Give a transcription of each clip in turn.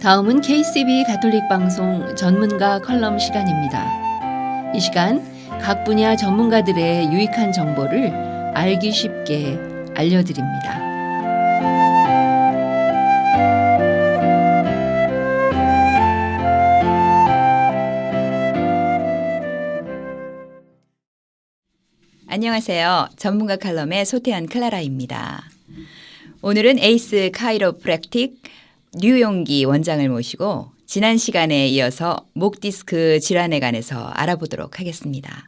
다음은 KCB 가톨릭 방송 전문가 컬럼 시간입니다. 이 시간 각 분야 전문가들의 유익한 정보를 알기 쉽게 알려드립니다. 안녕하세요. 전문가 칼럼의 소태한 클라라입니다. 오늘은 에이스 카이로프랙틱 류용기 원장을 모시고 지난 시간에 이어서 목 디스크 질환에 관해서 알아보도록 하겠습니다.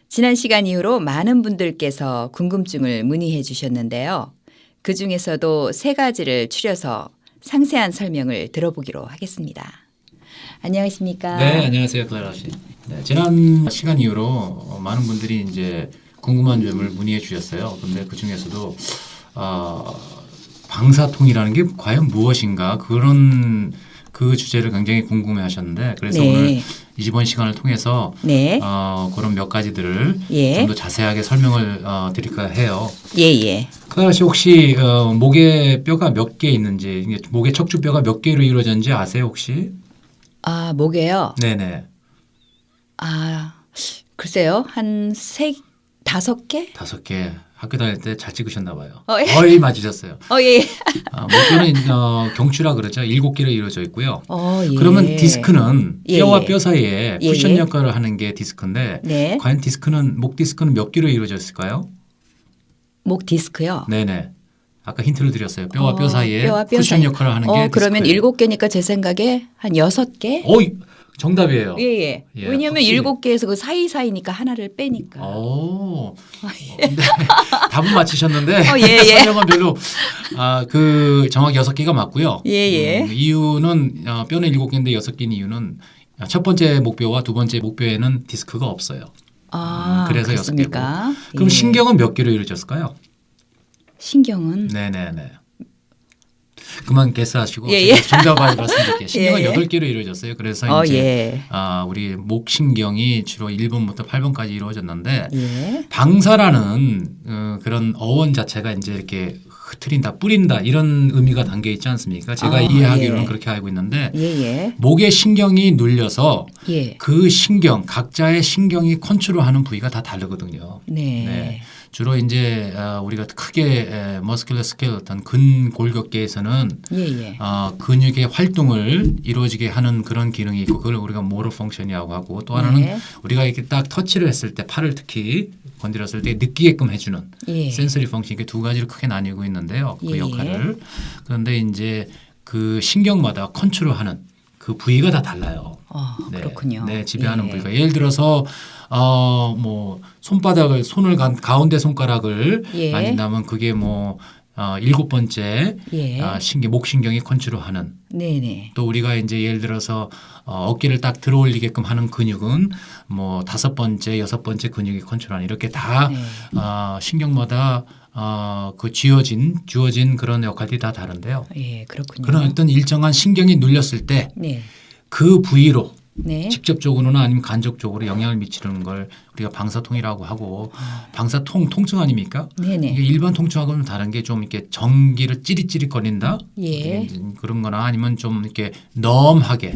지난 시간 이후로 많은 분들께서 궁금증을 문의해 주셨는데요. 그중에서도 세 가지를 추려서 상세한 설명을 들어보기로 하겠습니다. 안녕하십니까? 네, 안녕하세요, 클라라 씨. 네, 지난 시간 이후로 많은 분들이 이제 궁금한 점을 문의해 주셨어요. 그런데 그 중에서도 방사통이라는 게 과연 무엇인가 그런 그 주제를 굉장히 궁금해하셨는데 그래서 네. 오늘 이번 시간을 통해서 네. 그런 몇 가지들을 예. 좀 더 자세하게 설명을 드릴까 해요. 예. 클라라 씨 혹시 목에 뼈가 몇 개 있는지, 목에 척추뼈가 몇 개로 이루어졌는지 아세요 혹시? 아, 목에요? 네네. 글쎄요. 한 5개? 5개. 학교 다닐 때 잘 찍으셨나 봐요. 예. 거의 맞으셨어요. 예. 목뼈는 경추라 그러죠. 7개로 이루어져 있고요. 예. 그러면 디스크는 예, 뼈와 예. 뼈 사이에 예, 쿠션 예. 역할을 하는 게 디스크인데 네. 과연 목 디스크는 몇 개로 이루어져 있을까요? 목 디스크요? 네네. 아까 힌트를 드렸어요. 뼈와 뼈 사이에 뼈와 뼈 쿠션 사이. 역할을 하는 게 그러면 디스크예요. 7개니까 제 생각에 한 6개? 정답이에요. 예. 예, 왜냐하면 확실히. 7개에서 그 사이사이니까 하나를 빼니까. 근데 답은 맞히셨는데 예. 설명은 별로 정확히 6개가 맞고요. 예. 이유는 뼈는 7개인데 6개인 이유는 첫 번째 목뼈와 두 번째 목뼈에는 디스크가 없어요. 그래서 그렇습니까? 6개고. 그럼 예. 신경은 몇 개로 이루어졌을까요? 신경은? 네네네. 그만 개수하시고 예. 정답을 말씀드릴게요. 신경은 예. 8개로 이루어졌어요. 그래서 이제 예. 우리 목신경이 주로 1번부터 8번까지 이루어졌는데 예. 방사라는 그런 어원 자체가 이제 이렇게 흐트린다, 뿌린다 이런 의미가 담겨 있지 않습니까? 제가 이해하기로는 예. 그렇게 알고 있는데 예. 목에 신경이 눌려서 예. 그 신경, 각자의 신경이 컨트롤하는 부위가 다 다르거든요. 네. 주로 이제 우리가 크게 머스큘러 스켈레톤 근골격계에서는 예. 근육의 활동을 이루어지게 하는 그런 기능이 있고 그걸 우리가 모터 펑션이라고 하고 또 하나는 네. 우리가 이렇게 딱 터치를 했을 때 팔을 특히 건드렸을 때 느끼게끔 해주는 예. 센서리 펑션 이렇게 두 가지로 크게 나뉘고 있는데요. 그 예. 역할을. 그런데 이제 그 신경마다 컨트롤하는 그 부위가 다 달라요. 그렇군요. 네, 지배하는 예. 부위가 예를 들어서 손을 가운데 손가락을 예. 만진다면 그게 7번째 예. 목신경이 컨트롤하는 네네. 또 우리가 이제 예를 들어서 어깨를 딱 들어올리게끔 하는 근육은 5번째, 6번째 근육이 컨트롤하는 이렇게 다 네. 신경마다 그 주어진 그런 역할들이 다 다른데요. 예, 그렇군요. 그런 어떤 일정한 신경이 눌렸을 때 네. 그 부위로 네. 직접적으로나 아니면 간접적으로 영향을 미치는 걸 우리가 방사통이라고 하고 방사통 통증 아닙니까? 네네. 이게 일반 통증하고는 다른 게 좀 이렇게 전기를 찌릿찌릿 거린다 예. 그런 거나 아니면 좀 이렇게 넘하게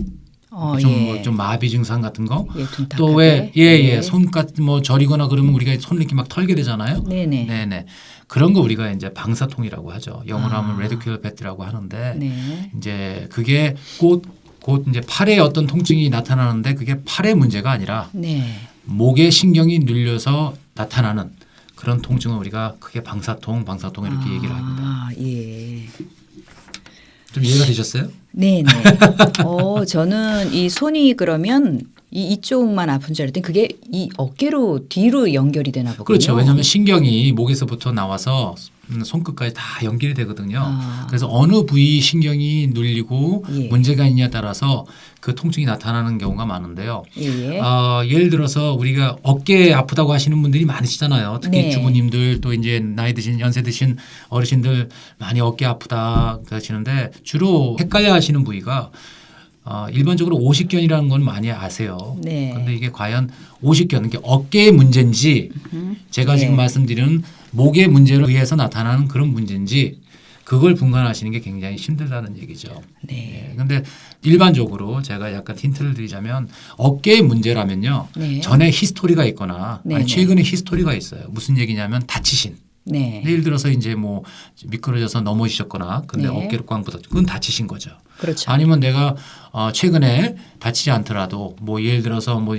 예. 좀 마비 증상 같은 거 예, 둔탁하게. 또 왜 손끝 저리거나 그러면 우리가 손을 이렇게 막 털게 되잖아요. 네네. 그런 거 우리가 이제 방사통이라고 하죠. 영어로 하면 레디큘러 패트라고 하는데 네. 이제 그게 곧 이제 팔에 어떤 통증이 나타나는데 그게 팔의 문제가 아니라 네. 목에 신경이 눌려서 나타나는 그런 통증을 우리가 크게 방사통 이렇게 얘기를 합니다. 예. 좀 이해가 되셨어요? 네네. 저는 이 손이 그러면 이쪽만 아픈 줄 알았더니 그게 이 어깨로 뒤로 연결이 되나 보군요. 그렇죠. 왜냐하면 신경이 목에서부터 나와서 손끝까지 다 연결이 되거든요. 그래서 어느 부위 신경이 눌리고 예. 문제가 있냐에 따라서 그 통증이 나타나는 경우가 많은데요. 예. 예를 들어서 우리가 어깨 아프다고 하시는 분들이 많으시잖아요. 특히 네. 주부님들 또 이제 나이 드신 연세 드신 어르신들 많이 어깨 아프다 하시는데 주로 헷갈려 하시는 부위가 일반적으로 오십견이라는 건 많이 아세요. 네. 그런데 이게 과연 오십견, 이게 어깨의 문제인지 제가 지금 말씀드리는 목의 문제로 의해서 나타나는 그런 문제인지 그걸 분간하시는 게 굉장히 힘들다는 얘기죠. 네. 그런데 일반적으로 제가 약간 힌트를 드리자면 어깨의 문제라면요. 네. 전에 히스토리가 있거나 네, 아니 네. 최근에 히스토리가 있어요. 무슨 얘기냐면 다치신. 네. 예를 들어서 이제 뭐 미끄러져서 넘어지셨거나 근데 네. 어깨로 꽝 부딪혔 그건 다치신 거죠. 그렇죠. 아니면 내가 최근에 다치지 않더라도 뭐 예를 들어서 뭐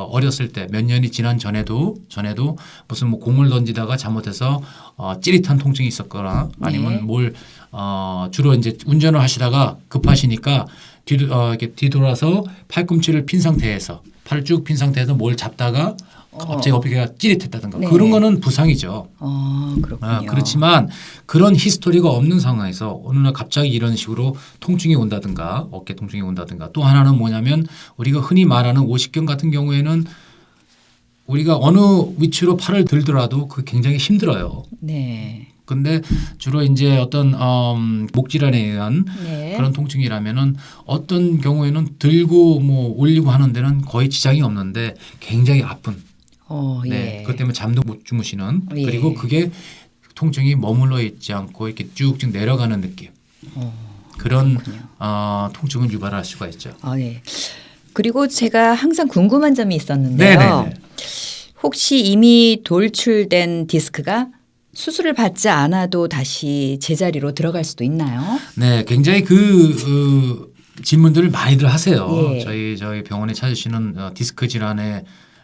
어렸을 때 몇 년이 지난 전에도 무슨 뭐 공을 던지다가 잘못해서 찌릿한 통증이 있었거나 아니면 네. 뭘 주로 이제 운전을 하시다가 급하시니까 이렇게 뒤돌아서 팔꿈치를 핀 상태에서 팔을 쭉 핀 상태에서 뭘 잡다가 갑자기 어깨가 찌릿했다든가 네. 그런 거는 부상이죠. 그렇군요. 그렇지만 그런 히스토리가 없는 상황에서 어느 날 갑자기 이런 식으로 통증이 온다든가 어깨 통증이 온다든가 또 하나는 뭐냐면 우리가 흔히 말하는 오십견 같은 경우에는 우리가 어느 위치로 팔을 들더라도 그게 굉장히 힘들어요. 네. 근데 주로 이제 어떤 목 질환에 의한 네. 그런 통증이라면은 어떤 경우에는 들고 뭐 올리고 하는 데는 거의 지장이 없는데 굉장히 아픈 네, 예. 그것 때문에 잠도 못 주무시는 예. 그리고 그게 통증이 머물러 있지 않고 이렇게 쭉쭉 내려가는 느낌 그런 그렇군요. 통증을 유발할 수가 있죠. 네. 그리고 제가 항상 궁금한 점이 있었는데요. 네네네. 혹시 이미 돌출된 디스크가 수술을 받지 않아도 다시 제자리로 들어갈 수도 있나요? 네, 굉장히 그 질문들을 많이들 하세요. 예. 저희 병원에 찾으시는 디스크 질환에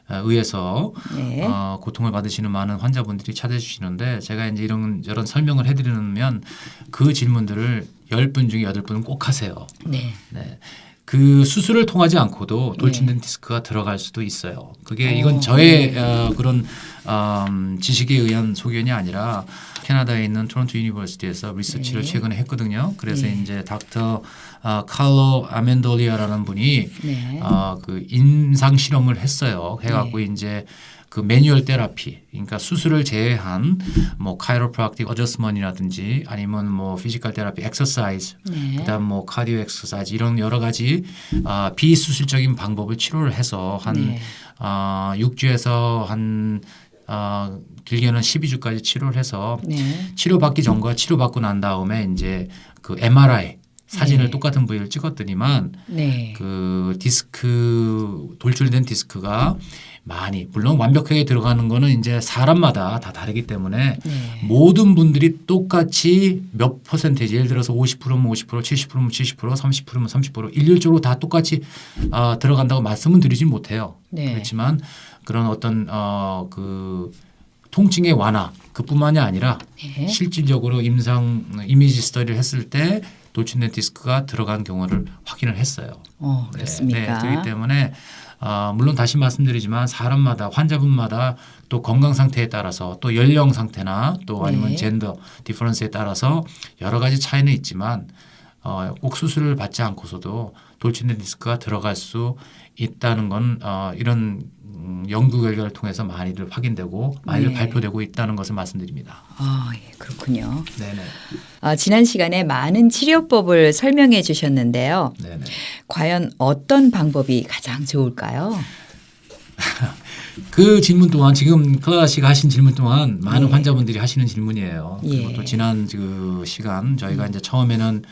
의해서 네. 고통을 받으시는 많은 환자분들이 찾아주시는데 제가 이제 이런 설명을 해드리면 그 질문들을 10분 중에 8분은 꼭 하세요. 네. 네. 그 수술을 통하지 않고도 돌출된 디스크가 들어갈 수도 있어요. 그게 이건 저의 그런 지식에 의한 소견이 아니라 캐나다에 있는 토론토 유니버시티에서 리서치를 최근에 했거든요. 그래서 이제 닥터 칼로 아멘돌리아라는 분이 네. 그 임상 실험을 했어요. 해갖고 이제 그 매뉴얼 테라피, 그러니까 수술을 제외한 뭐 카이로프락틱 어저스먼이라든지 아니면 뭐 피지컬 테라피, 엑서사이즈, 네. 그다음 뭐 카디오 엑서사이즈 이런 여러 가지 비수술적인 방법을 치료를 해서 한 네. 6주에서 한 길게는 12주까지 치료를 해서 네. 치료받기 전과 치료받고 난 다음에 이제 그 MRI 사진을 네. 똑같은 부위를 찍었더니만 네. 그 돌출된 디스크가 많이 물론 완벽하게 들어가는 거는 이제 사람마다 다 다르기 때문에 네. 모든 분들이 똑같이 몇 퍼센테이지 예를 들어서 50%면 50%, 70%면 70%, 30%면 30% 일률적으로 다 똑같이 들어간다고 말씀은 드리진 못해요. 네. 그렇지만 그런 어떤 그 통증의 완화 그뿐만이 아니라 네. 실질적으로 이미지 스터디를 했을 때 돌출된 디스크가 들어간 경우를 확인을 했어요. 그렇습니까? 네, 그렇기 때문에 물론 다시 말씀드리지만 사람마다 환자분마다 또 건강 상태에 따라서 또 연령 상태나 또 아니면 네. 젠더 디퍼런스에 따라서 여러 가지 차이는 있지만 꼭 수술을 받지 않고서도 돌출된 디스크가 들어갈 수 있다는 건 이런 연구 결과를 통해서 많이들 확인되고 많이들 네. 발표되고 있다는 것을 말씀드립니다. 예, 그렇군요. 네네. 지난 시간에 많은 치료법을 설명해 주셨는데요. 네네. 과연 어떤 방법이 가장 좋을까요? 그 질문 또한 지금 클라라 씨가 하신 질문 또한 많은 예. 환자분들이 하시는 질문이에요. 그리고 예. 또 지난 그 시간 저희가 이제 처음에는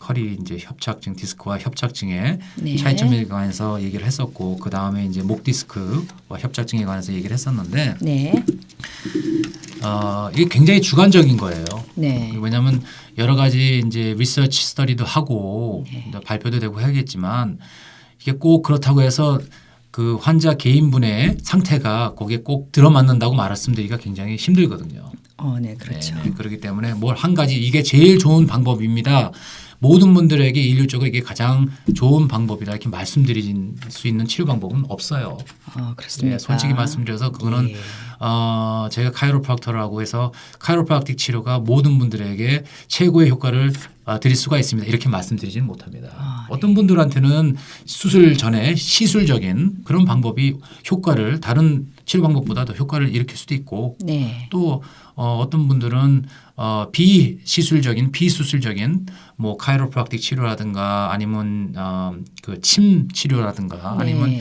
허리 이제 협착증 디스크와 협착증의 네. 차이점에 관해서 얘기를 했었고 그 다음에 이제 목 디스크와 협착증에 관해서 얘기를 했었는데 네. 이게 굉장히 주관적인 거예요. 네. 왜냐하면 여러 가지 이제 리서치 스터디도 하고 네. 발표도 되고 해야겠지만 이게 꼭 그렇다고 해서 그 환자 개인분의 상태가 거기에 꼭 들어맞는다고 말씀드리기가 굉장히 힘들거든요. 네, 그렇죠. 네, 그렇기 때문에 뭘 한 가지 이게 제일 좋은 방법입니다. 모든 분들에게 일률적으로 이게 가장 좋은 방법이다 이렇게 말씀드릴 수 있는 치료 방법은 없어요. 그렇습니까? 네, 솔직히 말씀드려서 그거는 예. 제가 카이로프락터라고 해서 카이로프락틱 치료가 모든 분들에게 최고의 효과를 드릴 수가 있습니다. 이렇게 말씀드리지는 못합니다. 어떤 분들한테는 수술 전에 시술적인 그런 방법이 효과를 다른 치료 방법보다 더 효과를 일으킬 수도 있고 네. 또 어떤 분들은 비시술적인 비수술적인 뭐 카이로프락틱 치료라든가 아니면 그 침 치료라든가 네. 아니면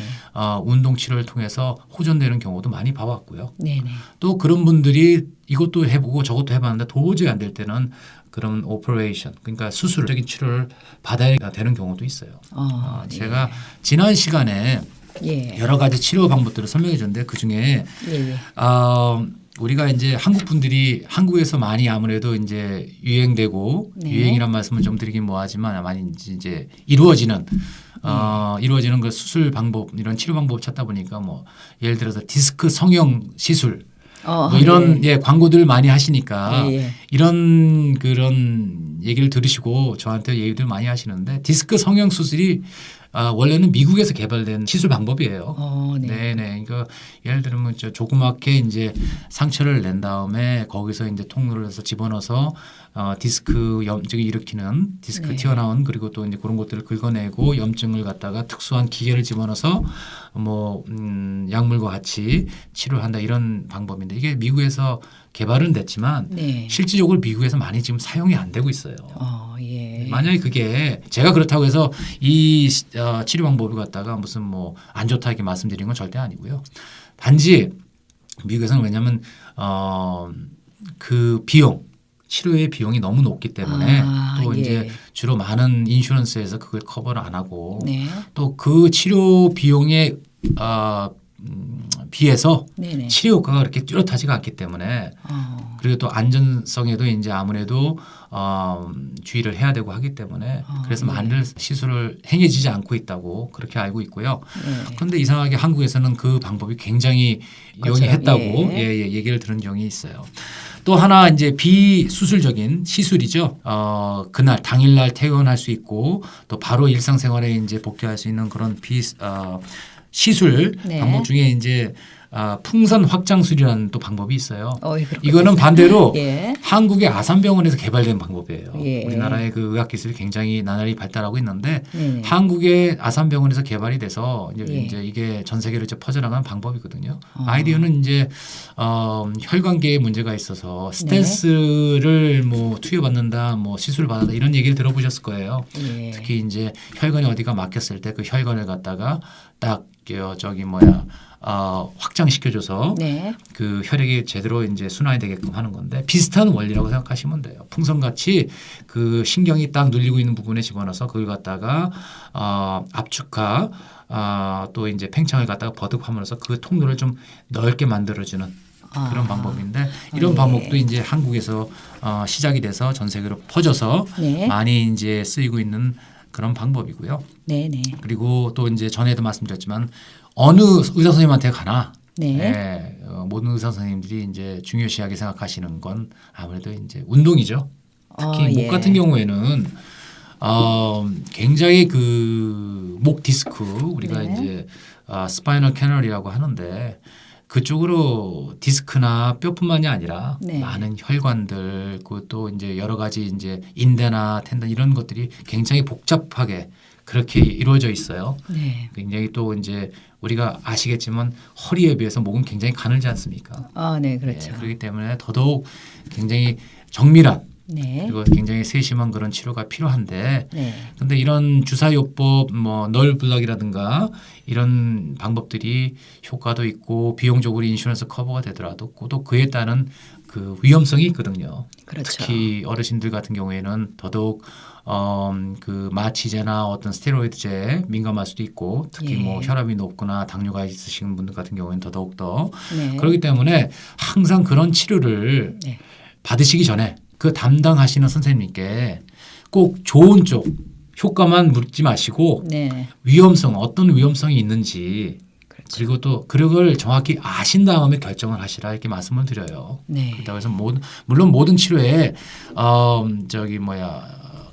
운동 치료를 통해서 호전되는 경우도 많이 봐왔고요. 네네. 또 그런 분들이 이것도 해보고 저것도 해봤는데 도저히 안 될 때는 그런 오퍼레이션 그러니까 수술적인 치료를 받아야 되는 경우도 있어요. 네. 제가 지난 시간에 예. 여러 가지 치료 방법들을 설명해 줬는데 그 중에 예. 우리가 이제 한국 분들이 한국에서 많이 아무래도 이제 유행되고 네. 유행이란 말씀을 좀 드리긴 뭐하지만 많이 이제 이루어지는 이루어지는 그 수술 방법 이런 치료 방법 찾다 보니까 뭐 예를 들어서 디스크 성형 시술 뭐 이런 예, 광고들 많이 하시니까 예. 이런 그런 얘기를 들으시고 저한테 얘기들 많이 하시는데 디스크 성형 수술이 원래는 미국에서 개발된 시술 방법이에요. 네. 네네. 그러니까 예를 들면 조그맣게 이제 상처를 낸 다음에 거기서 이제 통로를 해서 집어넣어서 디스크 염증을 일으키는 디스크 네. 튀어나온 그리고 또 이제 그런 것들을 긁어내고 염증을 갖다가 특수한 기계를 집어넣어서 뭐 약물과 같이 치료한다 이런 방법인데 이게 미국에서 개발은 됐지만 네. 실질적으로 미국에서 많이 지금 사용이 안 되고 있어요. 예. 만약에 그게 제가 그렇다고 해서 이 치료 방법을 갖다가 무슨 뭐 안 좋다 이렇게 말씀드리는 건 절대 아니고요. 단지 미국에서는 왜냐하면 그 비용 치료의 비용이 너무 높기 때문에 또 예. 이제 주로 많은 인슈런스에서 그걸 커버를 안 하고 네. 또 그 치료 비용에 비해서 네네. 치료 효과가 그렇게 뚜렷하지가 않기 때문에 그리고 또 안전성에도 이제 아무래도 주의를 해야 되고 하기 때문에 그래서 많은 시술을 행해지지 않고 있다고 그렇게 알고 있고요. 네. 그런데 이상하게 한국에서는 그 방법이 굉장히 그렇죠. 용이했다고 예. 얘기를 들은 적이 있어요. 또 하나 이제 비수술적인 시술이죠. 그날 당일날 퇴원할 수 있고 또 바로 일상생활에 이제 복귀할 수 있는 그런 시술 네. 방법 중에 이제 풍선 확장술이라는 또 방법이 있어요. 그렇군요. 이거는 반대로 예. 한국의 아산병원에서 개발된 방법이에요. 예. 우리나라의 그 의학 기술이 굉장히 나날이 발달하고 있는데 네네. 한국의 아산병원에서 개발이 돼서 예. 이제 이게 전 세계로 이제 퍼져나가는 방법이거든요. 아이디어는 이제 혈관계에 문제가 있어서 스텐스를 뭐 투여받는다, 뭐 시술을 받는다 이런 얘기를 들어보셨을 거예요. 예. 특히 이제 혈관이 어디가 막혔을 때 그 혈관을 갖다가 딱 확장시켜줘서 네. 그 혈액이 제대로 이제 순환이 되게끔 하는 건데 비슷한 원리라고 생각하시면 돼요. 풍선같이 그 신경이 딱 눌리고 있는 부분에 집어넣어서 그걸 갖다가 압축하 또 이제 팽창을 갖다가 버득하면서 그 통로를 좀 넓게 만들어주는 그런 방법인데 이런 방법도 이제 한국에서 시작이 돼서 전 세계로 퍼져서 네. 많이 이제 쓰이고 있는 그런 방법이고요. 네네. 그리고 또 이제 전에도 말씀드렸지만 어느 의사 선생님한테 가나 네. 모든 의사 선생님들이 이제 중요시하게 생각하시는 건 아무래도 이제 운동이죠. 특히 목 예. 같은 경우에는 굉장히 그 목 디스크 우리가 네. 이제 스파이널 캐널이라고 하는데 그쪽으로 디스크나 뼈뿐만이 아니라 네. 많은 혈관들 그또 이제 여러 가지 이제 인대나 텐던 이런 것들이 굉장히 복잡하게 그렇게 이루어져 있어요. 네. 굉장히 또 이제 우리가 아시겠지만 허리에 비해서 목은 굉장히 가늘지 않습니까? 네, 그렇죠. 그렇기 때문에 더더욱 굉장히 정밀한 네. 그리고 굉장히 세심한 그런 치료가 필요한데 네. 근데 이런 주사요법 뭐 널블락이라든가 이런 방법들이 효과도 있고 비용적으로 인슈런스 커버가 되더라도 또 그에 따른 그 위험성이 있거든요. 그렇죠. 특히 어르신들 같은 경우에는 더더욱 그 마취제나 어떤 스테로이드제에 민감할 수도 있고 특히 예. 뭐 혈압이 높거나 당뇨가 있으신 분들 같은 경우에는 더더욱 더 네. 그렇기 때문에 항상 그런 치료를 네. 받으시기 전에 그 담당하시는 선생님께 꼭 좋은 쪽 효과만 묻지 마시고 네. 위험성 어떤 위험성이 있는지 그렇죠. 그리고 또 그걸 정확히 아신 다음에 결정을 하시라 이렇게 말씀을 드려요. 네. 그렇다고 해서 물론 모든 치료에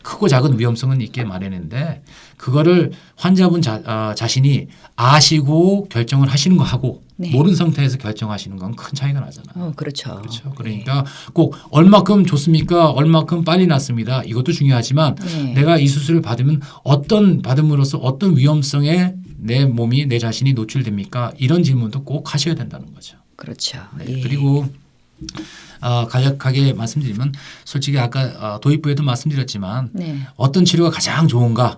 크고 작은 위험성은 있게 마련인데 그거를 환자분 자신이 아시고 결정을 하시는 거 하고 네. 모르는 상태에서 결정하시는 건 큰 차이가 나잖아요. 그렇죠. 그렇죠. 그러니까 꼭 얼마큼 좋습니까? 얼마큼 빨리 낫습니다. 이것도 중요하지만 네. 내가 이 수술을 받음으로써 어떤 위험성에 내 몸이 내 자신이 노출됩니까? 이런 질문도 꼭 하셔야 된다는 거죠. 그렇죠. 네. 예. 그리고 간략하게 말씀드리면 솔직히 아까 도입부에도 말씀드렸지만 네. 어떤 치료가 가장 좋은가?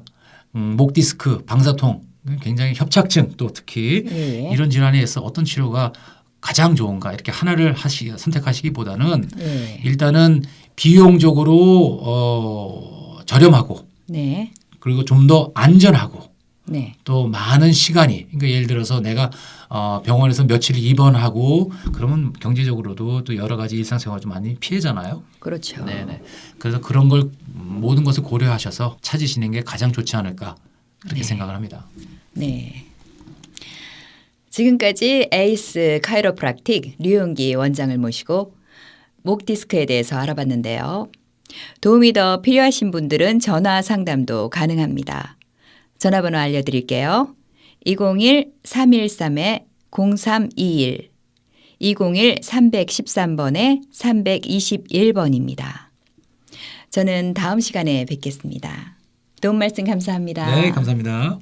목 디스크, 방사통 굉장히 협착증 또 특히 예. 이런 질환에서 어떤 치료가 가장 좋은가 이렇게 하나를 선택하시기보다는 예. 일단은 비용적으로 저렴하고 네. 그리고 좀 더 안전하고 네. 또 많은 시간이 그러니까 예를 들어서 내가 병원에서 며칠 입원하고 그러면 경제적으로도 또 여러 가지 일상생활 좀 많이 피해잖아요. 그렇죠. 네네. 그래서 그런 걸 모든 것을 고려하셔서 찾으시는 게 가장 좋지 않을까 그렇게 네. 생각을 합니다. 네. 지금까지 에이스 카이로프락틱 류용기 원장을 모시고 목 디스크에 대해서 알아봤는데요. 도움이 더 필요하신 분들은 전화 상담도 가능합니다. 전화번호 알려드릴게요. 201-313-0321 201-313번에 321번입니다. 저는 다음 시간에 뵙겠습니다. 도움 말씀 감사합니다. 네, 감사합니다.